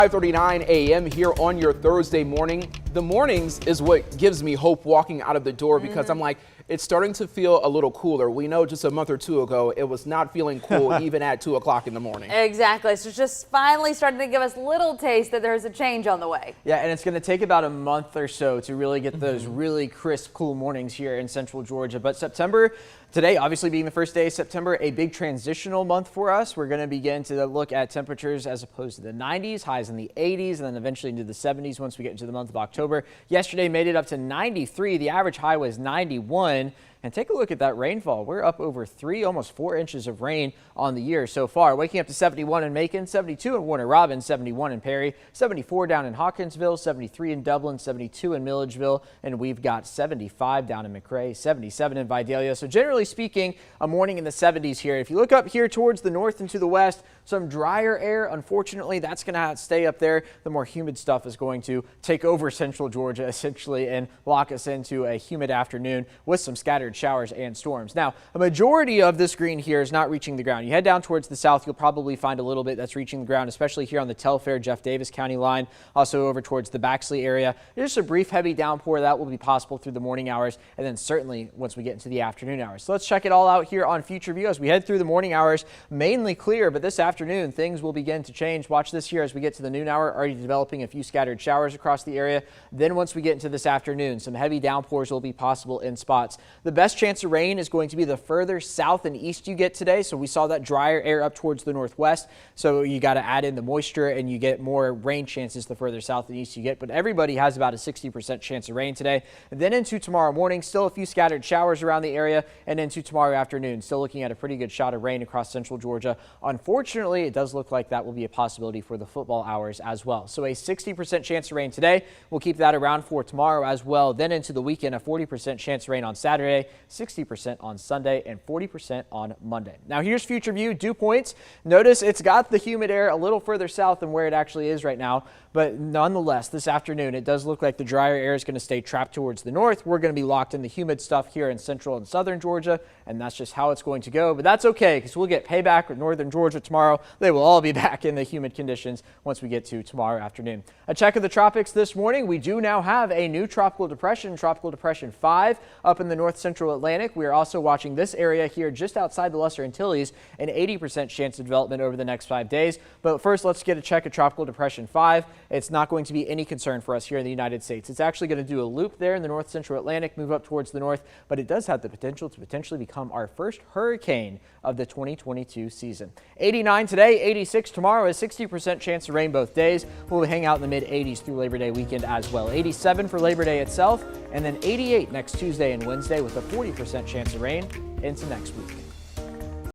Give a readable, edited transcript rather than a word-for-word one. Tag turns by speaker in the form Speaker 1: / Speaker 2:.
Speaker 1: 5:39 a.m. here on your Thursday morning. The mornings is what gives me hope walking out of the door because I'm like, it's starting to feel a little cooler. We know just a month or two ago, it was not feeling cool even at 2 o'clock in the morning.
Speaker 2: Exactly. So just finally starting to give us little taste that there's a change on the way.
Speaker 3: Yeah, and it's going to take about a month or so to really get those really crisp, cool mornings here in central Georgia. But September, today obviously being the first day of September, a big transitional month for us. We're going to begin to look at temperatures as opposed to the 90s, highs in the 80s, and then eventually into the 70s once we get into the month of October. Yesterday made it up to 93. The average high was 91. And take a look at that rainfall. We're up over 3, almost 4 inches of rain on the year so far. Waking up to 71 in Macon, 72 in Warner Robins, 71 in Perry, 74 down in Hawkinsville, 73 in Dublin, 72 in Milledgeville, and we've got 75 down in McRae, 77 in Vidalia. So generally speaking, a morning in the 70s here. If you look up here towards the north and to the west, some drier air. Unfortunately, that's going to stay up there. The more humid stuff is going to take over central Georgia essentially and lock us into a humid afternoon with some scattered showers and storms. Now, a majority of this green here is not reaching the ground. You head down towards the south, you'll probably find a little bit that's reaching the ground, especially here on the Telfair, Jeff Davis County line, also over towards the Baxley area. There's a brief heavy downpour that will be possible through the morning hours, and then certainly once we get into the afternoon hours. So let's check it all out here on Future View as we head through the morning hours, mainly clear, but this afternoon things will begin to change. Watch this here as we get to the noon hour, already developing a few scattered showers across the area. Then once we get into this afternoon, some heavy downpours will be possible in spots. The best chance of rain is going to be the further south and east you get today. So we saw that drier air up towards the northwest. So you got to add in the moisture and you get more rain chances the further south and east you get. But everybody has about a 60% chance of rain today. And then into tomorrow morning, still a few scattered showers around the area. And into tomorrow afternoon, still looking at a pretty good shot of rain across central Georgia. Unfortunately, it does look like that will be a possibility for the football hours as well. So a 60% chance of rain today. We'll keep that around for tomorrow as well. Then into the weekend, a 40% chance of rain on Saturday, 60% on Sunday, and 40% on Monday. Now here's Future View dew points. Notice it's got the humid air a little further south than where it actually is right now, but nonetheless, this afternoon it does look like the drier air is going to stay trapped towards the north. We're going to be locked in the humid stuff here in central and southern Georgia, and that's just how it's going to go. But that's okay because we'll get payback with northern Georgia tomorrow. They will all be back in the humid conditions once we get to tomorrow afternoon. A check of the tropics this morning. We do now have a new tropical depression, Tropical Depression 5, up in the north central Atlantic. We are also watching this area here just outside the Lesser Antilles, an 80% chance of development over the next 5 days. But first, let's get a check of Tropical Depression 5. It's not going to be any concern for us here in the United States. It's actually going to do a loop there in the north central Atlantic, move up towards the north, but it does have the potential to potentially become our first hurricane of the 2022 season. 89 today, 86 tomorrow, a 60% chance of rain both days. We'll hang out in the mid 80s through Labor Day weekend as well. 87 for Labor Day itself, and then 88 next Tuesday and Wednesday with a 40% chance of rain into next week.